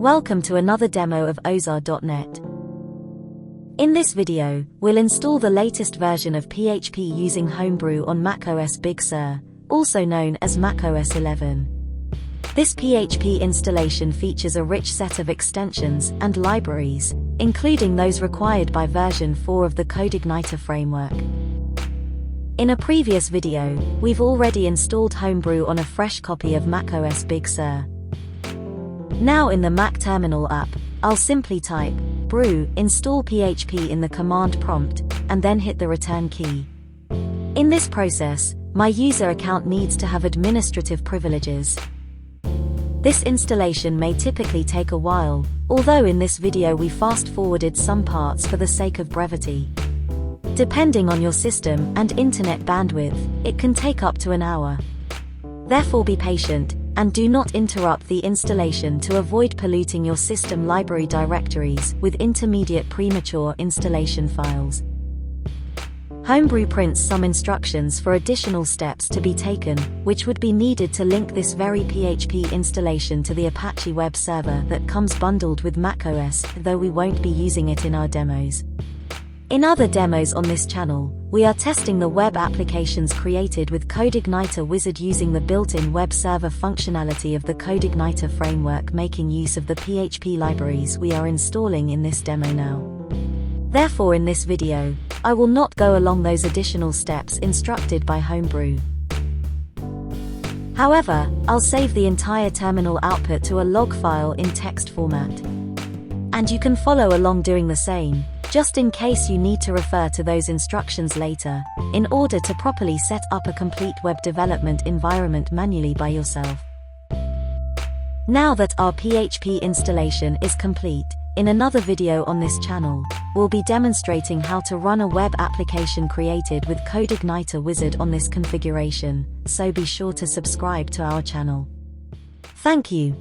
Welcome to another demo of ozar.net. In this video, we'll install the latest version of PHP using Homebrew on macOS Big Sur, also known as macOS 11. This PHP installation features a rich set of extensions and libraries, including those required by version 4 of the CodeIgniter framework. In a previous video, we've already installed Homebrew on a fresh copy of macOS Big Sur. Now in the Mac terminal app, I'll simply type brew install PHP in the command prompt, and then hit the return key. In this process, my user account needs to have administrative privileges. This installation may typically take a while, although in this video we fast-forwarded some parts for the sake of brevity. Depending on your system and internet bandwidth, it can take up to an hour. Therefore be patient, and do not interrupt the installation to avoid polluting your system library directories with intermediate premature installation files. Homebrew prints some instructions for additional steps to be taken, which would be needed to link this very PHP installation to the Apache web server that comes bundled with macOS, though we won't be using it in our demos. In other demos on this channel, we are testing the web applications created with CodeIgniter Wizard using the built-in web server functionality of the CodeIgniter framework, making use of the PHP libraries we are installing in this demo now. Therefore in this video, I will not go along those additional steps instructed by Homebrew. However, I'll save the entire terminal output to a log file in text format. And you can follow along doing the same, just in case you need to refer to those instructions later, in order to properly set up a complete web development environment manually by yourself. Now that our PHP installation is complete, in another video on this channel, we'll be demonstrating how to run a web application created with CodeIgniter Wizard on this configuration, so be sure to subscribe to our channel. Thank you.